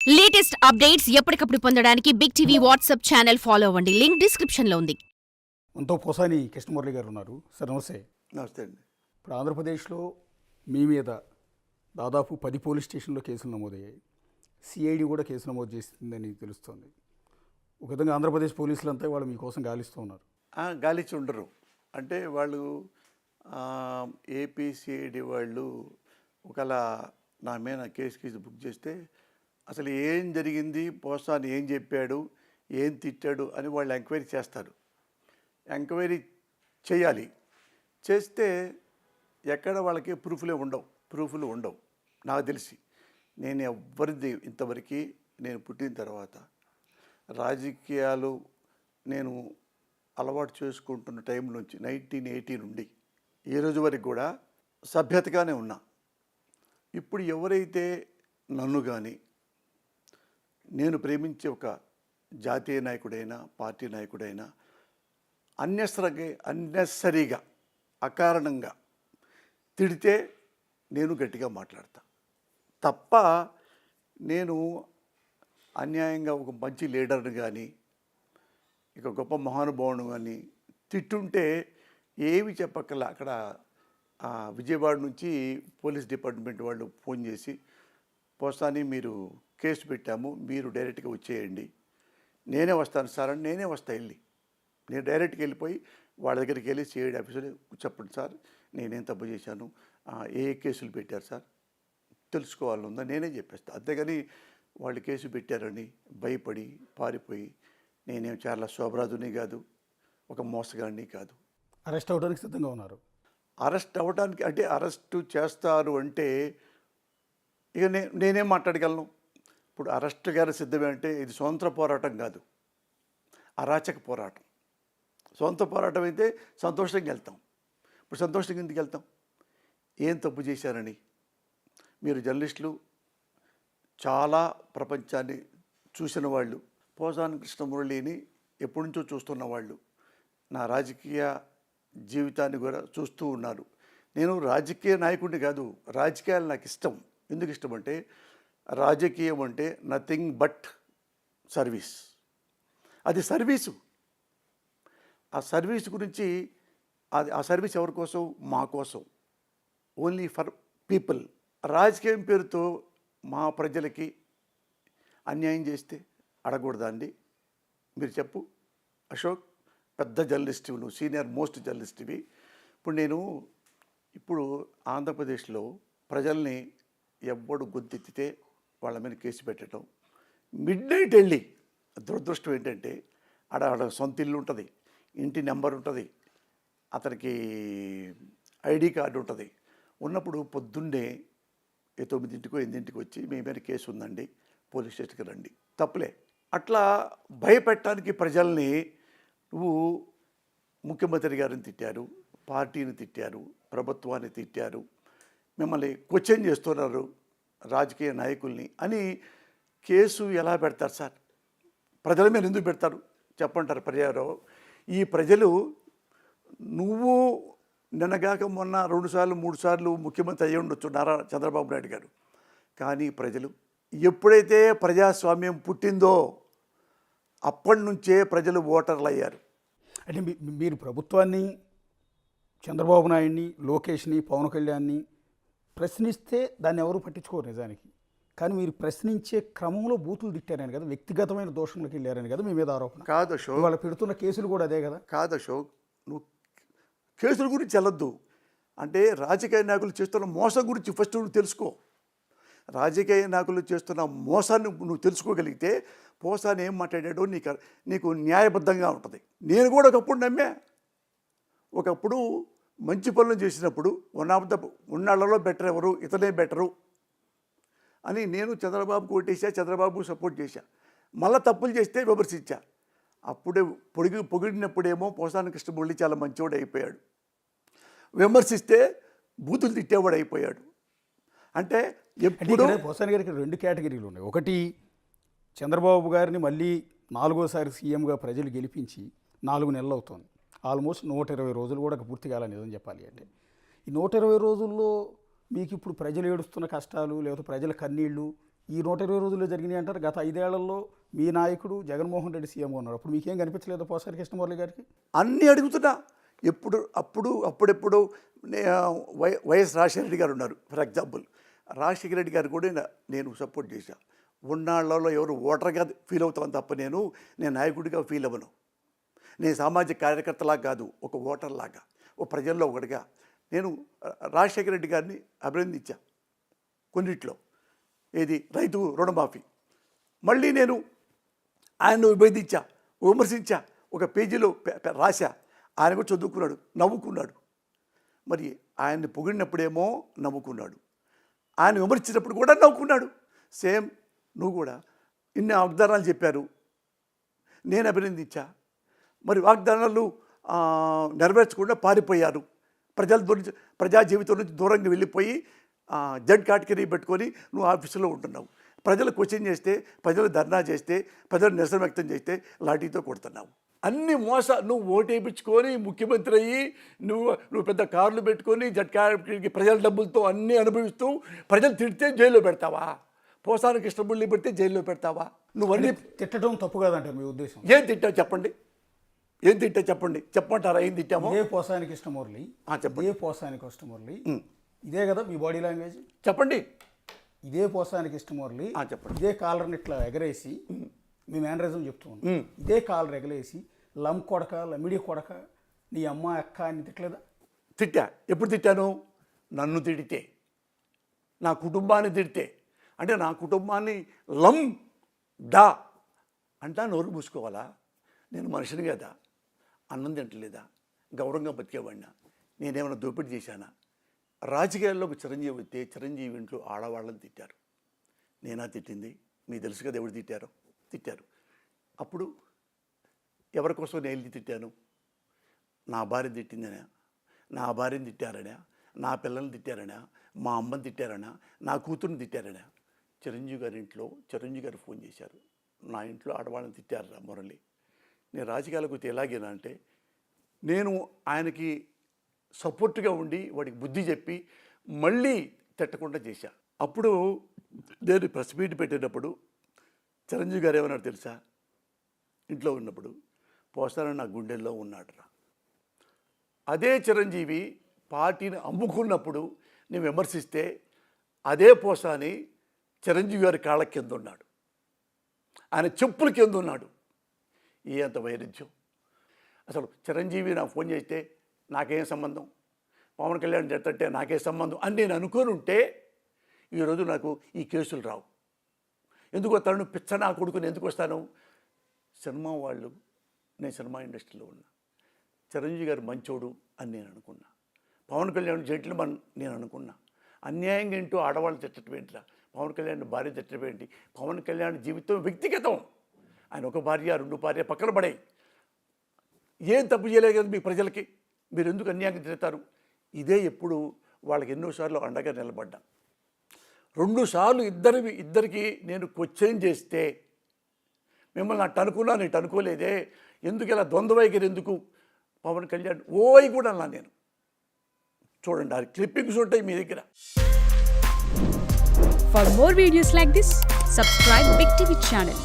Latest updates ఎప్పటికప్పుడు పొందడానికి big TV WhatsApp channel follow అవ్వండి. లింక్ డిస్క్రిప్షన్ లో ఉంది. మనతో పోసాని కృష్ణమురళి గారు ఉన్నారు. సార్ నమస్తే. నమస్తే అండి. ఇప్పుడు ఆంధ్రప్రదేశ్లో మీ మీద దాదాపు 10 పోలీస్ స్టేషన్లో కేసులు నమోదయ్యాయి. సిఐడి కూడా కేసు నమోదు చేసిందని తెలుస్తోంది. ఒక విధంగా ఆంధ్రప్రదేశ్ పోలీసులంతా వాళ్ళు మీకోసం గాలిస్తూ ఉన్నారు. గాలిచి ఉండరు. అంటే వాళ్ళు ఏపీసీఐడి వాళ్ళు ఒకవేళ నా మీద కేసు బుక్ చేస్తే అసలు ఏం జరిగింది, పోసాని ఏం చెప్పాడు, ఏం తిట్టాడు అని వాళ్ళు ఎంక్వైరీ చేస్తారు. ఎంక్వైరీ చేయాలి. చేస్తే ఎక్కడ వాళ్ళకి ప్రూఫ్లు ఉండవు. నాకు తెలిసి నేను ఎవరిది ఇంతవరకు నేను పుట్టిన తర్వాత రాజకీయాలు నేను అలవాటు చేసుకుంటున్న టైం నుంచి 1980 నుండి ఈ రోజు వరకు కూడా సభ్యతగానే ఉన్నా. ఇప్పుడు ఎవరైతే నన్ను కానీ నేను ప్రేమించే ఒక జాతీయ నాయకుడైనా పార్టీ నాయకుడైనా అన్నెసరీగా అకారణంగా తిడితే నేను గట్టిగా మాట్లాడతా తప్ప నేను అన్యాయంగా ఒక మంచి లీడర్ని కానీ ఇక గొప్ప మహానుభావుని కానీ తిట్టుంటే ఏమి చెప్పక్కల. అక్కడ విజయవాడ నుంచి పోలీస్ డిపార్ట్మెంట్ వాళ్ళు ఫోన్ చేసి పోస్తాని మీరు కేసు పెట్టాము, మీరు డైరెక్ట్గా వచ్చేయండి, నేనే వస్తాను సార్ అని నేనే వెళ్ళి నేను డైరెక్ట్గా వెళ్ళిపోయి వాళ్ళ దగ్గరికి వెళ్ళి సిఐడి ఆఫీసర్ చెప్పండి సార్ నేనేం తప్పు చేశాను, ఏ కేసులు పెట్టారు సార్ తెలుసుకోవాలని ఉందా నేనే చెప్పేస్తాను. అంతేగాని వాళ్ళు కేసు పెట్టారని భయపడి పారిపోయి నేనేం చాలా శోభరాజుని కాదు, ఒక మోసగాడిని కాదు. అరెస్ట్ అవ్వడానికి సిద్ధంగా ఉన్నారు. అరెస్ట్ అవ్వడానికి అంటే అరెస్టు చేస్తారు అంటే ఇక నేనేం మాట్లాడగలను. ఇప్పుడు అరెస్ట్ గారి సిద్ధమే అంటే ఇది స్వతంత్ర పోరాటం కాదు, అరాచక పోరాటం. సొంత పోరాటం అయితే సంతోషంగా వెళ్తాం. ఇప్పుడు సంతోషంగా ఎందుకు వెళ్తాం? ఏం తప్పు చేశారని. మీరు జర్నలిస్టులు చాలా ప్రపంచాన్ని చూసిన వాళ్ళు, పోసాని కృష్ణమురళిని ఎప్పటి నుంచో చూస్తున్న వాళ్ళు, నా రాజకీయ జీవితాన్ని కూడా చూస్తూ ఉన్నారు. నేను రాజకీయ నాయకుడిని కాదు, రాజకీయాలు నాకు ఇష్టం. ఎందుకు ఇష్టం అంటే రాజకీయం అంటే నథింగ్ బట్ సర్వీస్. అది సర్వీసు. ఆ సర్వీస్ గురించి ఆ సర్వీస్ ఎవరి కోసం? మా కోసం, ఓన్లీ ఫర్ పీపుల్. రాజకీయం పేరుతో మా ప్రజలకి అన్యాయం చేస్తే అడగకూడదా అండి? మీరు చెప్పు అశోక్, పెద్ద జర్నలిస్ట్, నువ్వు సీనియర్ మోస్ట్ జర్నలిస్ట్వి. ఇప్పుడు ఆంధ్రప్రదేశ్లో ప్రజల్ని ఎవ్వడు గొంతెత్తితే వాళ్ళ మీద కేసు పెట్టడం, మిడ్ నైట్ వెళ్ళి, దురదృష్టం ఏంటంటే ఆడ సొంత ఇల్లు ఉంటుంది, ఇంటి నెంబర్ ఉంటుంది, అతనికి ఐడి కార్డు ఉంటుంది. ఉన్నప్పుడు పొద్దున్నే 9ంటికో 8ంటికి వచ్చి మీ మీద కేసు ఉందండి పోలీస్ స్టేషన్కి రండి. తప్పులే. అట్లా భయపెట్టడానికి ప్రజల్ని నువ్వు ముఖ్యమంత్రి గారిని తిట్టారు, పార్టీని తిట్టారు, ప్రభుత్వాన్ని తిట్టారు, మిమ్మల్ని క్వశ్చన్ చేస్తున్నారు రాజకీయ నాయకుల్ని అని కేసు ఎలా పెడతారు సార్? ప్రజల మీద ఎందుకు పెడతారు చెప్పంటారు ప్రజలు. ఈ ప్రజలు నువ్వు నిన్నగాక మొన్న 2 సార్లు 3 సార్లు ముఖ్యమంత్రి అయ్యి ఉండొచ్చు చంద్రబాబు నాయుడు గారు, కానీ ప్రజలు ఎప్పుడైతే ప్రజాస్వామ్యం పుట్టిందో అప్పటి నుంచే ప్రజలు ఓటర్లు అయ్యారు. అంటే మీరు ప్రభుత్వాన్ని, చంద్రబాబు నాయుడిని, లోకేష్ని, పవన్ కళ్యాణ్ని ప్రశ్నిస్తే దాన్ని ఎవరు పట్టించుకోరు నిజానికి. కానీ మీరు ప్రశ్నించే క్రమంలో బూతులు తిట్టారని కదా, వ్యక్తిగతమైన దోషంలోకి వెళ్ళారని కదా మీ మీద ఆరోపణ. కాదు అశోక్, వాళ్ళు పెడుతున్న కేసులు కూడా అదే కదా. కాదు అశోక్, నువ్వు కేసుల గురించి వెళ్ళొద్దు. అంటే రాజకీయ నాయకులు చేస్తున్న మోసం గురించి ఫస్ట్ నువ్వు తెలుసుకో. రాజకీయ నాయకులు చేస్తున్న మోసాన్ని నువ్వు తెలుసుకోగలిగితే పోసాని ఏం మాట్లాడాడో నీకు న్యాయబద్ధంగా ఉంటుంది. నేను కూడా ఒకప్పుడు నమ్మా. ఒకప్పుడు మంచి పనులు చేసినప్పుడు ఉన్నాళ్ళలో బెటర్ ఎవరు, ఇతనే బెటరు అని నేను చంద్రబాబుకు ఓటేసా, చంద్రబాబు సపోర్ట్ చేశా. మళ్ళీ తప్పులు చేస్తే విమర్శించా. అప్పుడే పొగిడినప్పుడేమో పోసాని కృష్ణమురళి చాలా మంచివాడు అయిపోయాడు, విమర్శిస్తే బూతులు తిట్టేవాడు అయిపోయాడు. అంటే ఎప్పుడు పోసాని గారికి 2 కేటగిరీలు ఉన్నాయి. ఒకటి, చంద్రబాబు గారిని మళ్ళీ 4వ సీఎంగా ప్రజలు గెలిపించి 4 నెలలు అవుతుంది. ఆల్మోస్ట్ 120 రోజులు కూడా పూర్తి కాలని నిజం చెప్పాలి అంటే. ఈ 120 రోజుల్లో మీకు ఇప్పుడు ప్రజలు ఏడుస్తున్న కష్టాలు, లేకపోతే ప్రజల కన్నీళ్ళు ఈ 120 రోజుల్లో జరిగినాయి అంటారు. గత 5 ఏళ్లలో మీ నాయకుడు జగన్మోహన్ రెడ్డి సీఎంగా ఉన్నారు. అప్పుడు మీకేం కనిపించలేదు పోసాని కృష్ణమురళి గారికి? అన్నీ అడుగుతున్నా. అప్పుడెప్పుడు వైఎస్ రాజశేఖర రెడ్డి గారు ఉన్నారు. ఫర్ ఎగ్జాంపుల్ రాజశేఖర రెడ్డి గారు కూడా నేను సపోర్ట్ చేశాను. ఉన్నాళ్ళలో ఎవరు ఓటర్గా ఫీల్ అవుతామని తప్ప నేను నాయకుడిగా ఫీల్ అవ్వను. నేను సామాజిక కార్యకర్తలాగా కాదు, ఒక ఓటర్లాగా, ఒక ప్రజల్లో ఒకటిగా నేను రాజశేఖర రెడ్డి గారిని అభినందించా కొన్నిట్లో. ఏది రైతు రుణమాఫీ, మళ్ళీ నేను ఆయన్ను విమర్శించా, ఒక పేజీలో రాశా. ఆయన కూడా చదువుకున్నాడు, నవ్వుకున్నాడు. మరి ఆయన్ని పొగిడినప్పుడేమో నవ్వుకున్నాడు, ఆయన విమర్శించినప్పుడు కూడా నవ్వుకున్నాడు. సేమ్ నువ్వు కూడా ఇన్ని వాగ్దానాలు చెప్పారు, నేను అభినందించా. మరి వాగ్దానాలు నెరవేర్చకుండా పారిపోయారు. ప్రజా జీవితం నుంచి దూరంగా వెళ్ళిపోయి జడ్ కేటగిరీ పెట్టుకొని నువ్వు ఆఫీసులో ఉంటున్నావు. ప్రజలు క్వశ్చన్ చేస్తే, ప్రజలు ధర్నా చేస్తే, ప్రజలు నిరసన వ్యక్తం చేస్తే లాఠీతో కొడుతున్నావు. అన్ని నువ్వు ఓటు వేయించుకొని ముఖ్యమంత్రి అయ్యి నువ్వు పెద్ద కార్లు పెట్టుకొని జడ్ కేటగిరీకి ప్రజల డబ్బులతో అన్నీ అనుభవిస్తూ ప్రజలు తిడితే జైల్లో పెడతావా? పోసాని కృష్ణమురళి పెడితే జైల్లో పెడతావా? నువ్వు అన్నీ తిట్టడం తప్పు కాదంటారు మీ ఉద్దేశం? ఏం తిట్టావు చెప్పండి, ఏం తిట్టా చెప్పండి, చెప్పమంటారా? ఏం తిట్టామో? ఇదే పోసాని కృష్ణమురళి, చెప్పండి. ఇదే పోసాని కృష్ణమురళి, ఇదే కదా మీ బాడీ లాంగ్వేజ్? చెప్పండి. ఇదే పోసాని కృష్ణమురళి, చెప్పండి. ఇదే కాలర్ని ఇట్లా ఎగరేసి మీ మేనరిజం చెప్తూ ఉన్నాం. ఇదే కాలర్ ఎగరేసి లం కొడక, లమిడి కొడక, నీ అమ్మ అక్క అని తిట్టలేదా? తిట్టా. ఎప్పుడు తిట్టాను? నన్ను తిడితే, నా కుటుంబాన్ని తిడితే. అంటే నా కుటుంబాన్ని లం డా అంటా నోరు మూసుకోవాలా? నేను మనిషిని కదా, అన్నం తింటలేదా, గౌరవంగా బతికేవాడినా, నేనేమైనా దోపిడీ చేశానా? రాజకీయాల్లోకి చిరంజీవి వస్తే చిరంజీవి ఇంట్లో ఆడవాళ్ళని తిట్టారు. నేనా తిట్టింది? మీకు తెలుసు కదా ఎవరు తిట్టారు. అప్పుడు ఎవరి కోసం నేను తిట్టాను? నా భార్యను తిట్టిందనా, నా భార్యను తిట్టారనా, నా పిల్లల్ని తిట్టారనా, మా అమ్మని తిట్టారనా, నా కూతుర్ని తిట్టారనా? చిరంజీవి గారి ఇంట్లో చిరంజీవి గారు ఫోన్ చేశారు, నా ఇంట్లో ఆడవాళ్ళని తిట్టారా మురళి? నేను రాజకీయాలకు వస్తే ఎలాగేనా అంటే, నేను ఆయనకి సపోర్ట్గా ఉండి వాడికి బుద్ధి చెప్పి మళ్ళీ తిట్టకుండా చేశా. అప్పుడు నేను ప్రెస్ మీట్ పెట్టేటప్పుడు చిరంజీవి గారు ఏమన్నారు తెలుసా? ఇంట్లో ఉన్నప్పుడు, పోసారని నా గుండెల్లో ఉన్నాడురా. అదే చిరంజీవి పార్టీని అమ్ముకున్నప్పుడు నేను విమర్శిస్తే అదే పోసాని చిరంజీవి గారి కాళ్ళ కింద ఉన్నాడు, ఆయన చెప్పుల కింద ఉన్నాడు. అంత వైరుధ్యం! అసలు చిరంజీవి నాకు ఫోన్ చేస్తే నాకేం సంబంధం, పవన్ కళ్యాణ్ చేస్తుంటే నాకే సంబంధం అని నేను అనుకొని ఉంటే ఈరోజు నాకు ఈ కేసులు రావు. ఎందుకు వస్తాను? పిచ్చ నా కొడుకుని ఎందుకు వస్తాను? సినిమా వాళ్ళు, నేను సినిమా ఇండస్ట్రీలో ఉన్నా, చిరంజీవి గారు మంచోడు అని నేను అనుకున్నా, పవన్ కళ్యాణ్ జెంటిల్మన్ నేను అనుకున్నా. అన్యాయంగా ఇంటూ ఆడవాళ్ళు తిట్టడం ఏంటిరా, పవన్ కళ్యాణ్ భార్య తిట్టడం ఏంటి? పవన్ కళ్యాణ్ జీవితం వ్యక్తిగతం. ఆయన ఒక భార్య, 2 భార్య పక్కన పడాయి. ఏం తప్పు చేయలేదు కదా మీ ప్రజలకి, మీరు ఎందుకు అన్యాయంగా తిడతారు? ఇదే ఎప్పుడు వాళ్ళకి ఎన్నోసార్లు అండగా నిలబడ్డా. 2 సార్లు ఇద్దరికి నేను క్వశ్చన్ చేస్తే మిమ్మల్ని అట్టు అనుకున్నాను, ఇటు అనుకోలేదే, ఎందుకు ఇలా ద్వంద్వైఖరి ఎందుకు? పవన్ కళ్యాణ్ ఓయ్ కూడా అన్నా నేను. చూడండి, ఆ క్లిప్పింగ్స్ ఉంటాయి మీ దగ్గర. For more videos like this, subscribe Big TV channel.